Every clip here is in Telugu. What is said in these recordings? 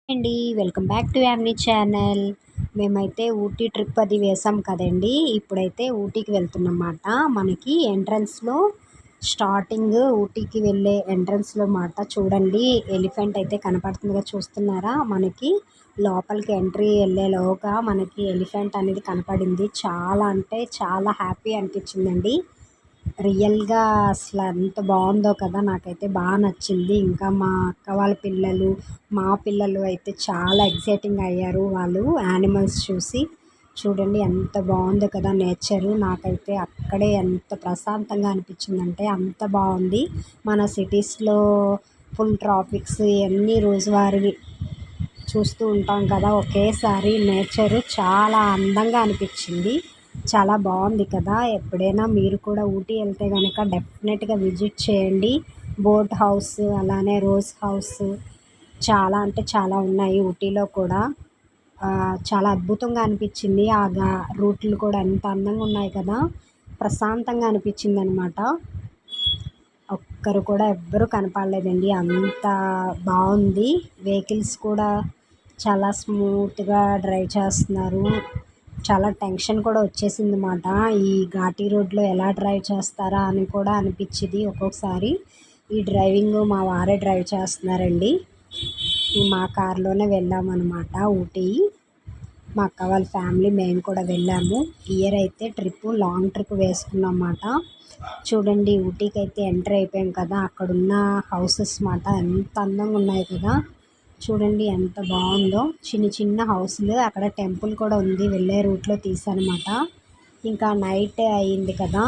అండి welcome back to Yamini channel. మేమైతే ఊటీ ట్రిప్ అది వేసాం కదండి. ఇప్పుడైతే ఊటీకి వెళ్తున్నమాట. మనకి ఎంట్రన్స్లో స్టార్టింగ్ ఊటీకి వెళ్ళే ఎంట్రన్స్లో మాట చూడండి, ఎలిఫెంట్ అయితే కనపడుతుందిగా, చూస్తున్నారా? మనకి లోపలికి ఎంట్రీ వెళ్ళేలోగా మనకి ఎలిఫెంట్ అనేది కనపడింది. చాలా అంటే చాలా హ్యాపీ అనిపించిందండి. రియల్‌గా అసలు ఎంత బాగుందో కదా! నాకైతే బాగా నచ్చింది. ఇంకా మా అక్క వాళ్ళ పిల్లలు, మా పిల్లలు అయితే చాలా ఎక్సైటింగ్ అయ్యారు. వాళ్ళు యానిమల్స్ చూసి. చూడండి ఎంత బాగుందో కదా నేచరు. నాకైతే అక్కడే ఎంత ప్రశాంతంగా అనిపించిందంటే అంత బాగుంది. మన సిటీస్‌లో ఫుల్ ట్రాఫిక్స్ ఇవన్నీ రోజువారీ చూస్తూ ఉంటాం కదా, ఒకేసారి నేచరు చాలా అందంగా అనిపించింది. చాలా బాగుంది కదా! ఎప్పుడైనా మీరు కూడా ఊటీ వెళ్తే కనుక డెఫినెట్గా విజిట్ చేయండి. బోట్ హౌస్, అలానే రోజ్ హౌస్, చాలా అంటే చాలా ఉన్నాయి ఊటీలో కూడా. చాలా అద్భుతంగా అనిపించింది. రూట్లు కూడా ఎంత అందంగా ఉన్నాయి కదా, ప్రశాంతంగా అనిపించింది అనమాట. ఒక్కరు కూడా ఎవ్వరూ కనపడలేదండి, అంత బాగుంది. వెహికల్స్ కూడా చాలా స్మూత్గా డ్రైవ్ చేస్తున్నారు. చాలా టెన్షన్ కూడా వచ్చేసింది మాట, ఈ ఘాటీ రోడ్లో ఎలా డ్రైవ్ చేస్తారా అని కూడా అనిపించింది ఒక్కొక్కసారి. ఈ డ్రైవింగ్ మా వారే డ్రైవ్ చేస్తున్నారండి. మా కార్లోనే వెళ్ళామన్నమాట ఊటీ. మా అక్క వాళ్ళ ఫ్యామిలీ, మేము కూడా వెళ్ళాము. ఇయర్ అయితే లాంగ్ ట్రిప్ వేసుకున్నాం అన్నమాట. చూడండి, ఊటీకి అయితే ఎంటర్ అయిపోయాం కదా, అక్కడున్న హౌసెస్ మాట ఎంత అందంగా ఉన్నాయి కదా. చూడండి ఎంత బాగుందో, చిన్న చిన్న హౌస్లు. అక్కడ టెంపుల్ కూడా ఉంది, వెళ్ళే రూట్లో తీసానమాట. ఇంకా నైట్ అయింది కదా,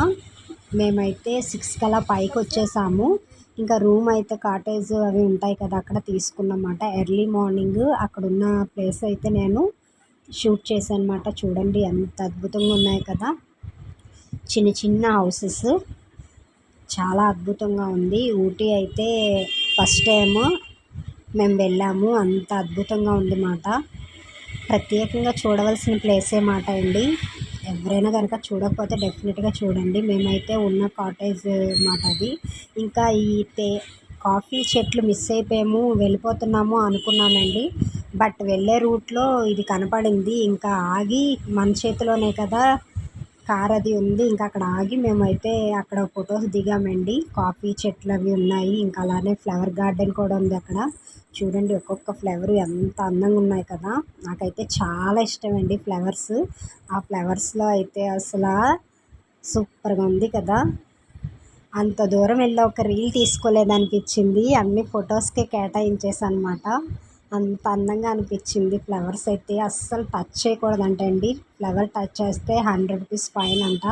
మేమైతే 6 కల్లా పైకి వచ్చేసాము. ఇంకా రూమ్ అయితే కాటేజ్ అవి ఉంటాయి కదా, అక్కడ తీసుకున్నమాట. ఎర్లీ మార్నింగ్ అక్కడున్న ప్లేస్ అయితే నేను షూట్ చేశాను అనమాట. చూడండి ఎంత అద్భుతంగా ఉన్నాయి కదా, చిన్న చిన్న హౌసెస్. చాలా అద్భుతంగా ఉంది. ఊటీ అయితే ఫస్ట్ టైము మేము వెళ్ళాము, అంత అద్భుతంగా ఉంది మాట. ప్రత్యేకంగా చూడవలసిన ప్లేసే మాట అండి. ఎవరైనా కనుక చూడకపోతే డెఫినెట్గా చూడండి. మేమైతే ఉన్న కాటేజ్ మాట అది. ఇంకా ఈ కాఫీ చెట్లు మిస్ అయిపోయాము, వెళ్ళిపోతున్నాము అనుకున్నామండి. బట్ వెళ్ళే రూట్లో ఇది కనపడింది. ఇంకా ఆగి, మన చేతిలోనే కదా కార్ అది ఉంది, ఇంకా అక్కడ ఆగి మేమైతే అక్కడ ఫొటోస్ దిగామండి. కాఫీ చెట్లు అవి ఉన్నాయి, ఇంకా అలానే ఫ్లవర్ గార్డెన్ కూడా ఉంది అక్కడ. చూడండి ఒక్కొక్క ఫ్లవర్ ఎంత అందంగా ఉన్నాయి కదా. నాకైతే చాలా ఇష్టం అండి ఫ్లవర్స్. ఆ ఫ్లవర్స్లో అయితే అసలు సూపర్గా ఉంది కదా. అంత దూరం వెళ్ళి ఒక రీల్ తీసుకోలేదనిపించింది, అన్ని ఫొటోస్కే కేటాయించేసాను అనమాట. అంత అందంగా అనిపించింది. ఫ్లవర్స్ అయితే అస్సలు టచ్ చేయకూడదంటండి, ఫ్లవర్ టచ్ చేస్తే 100 రూపీస్ ఫైన్ అంట.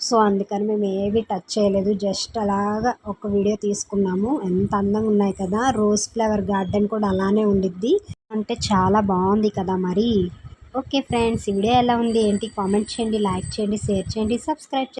సో అందుకని మేము ఏవి టచ్ చేయలేదు, జస్ట్ అలాగా ఒక వీడియో తీసుకున్నాము. ఎంత అందంగా ఉన్నాయి కదా. రోజ్ ఫ్లవర్ గార్డెన్ కూడా అలానే ఉండిద్ది, అంటే చాలా బాగుంది కదా మరి. ఓకే ఫ్రెండ్స్, ఈ వీడియో ఎలా ఉంది ఏంటి కామెంట్ చేయండి, లైక్ చేయండి, షేర్ చేయండి, సబ్స్క్రైబ్ చేయండి.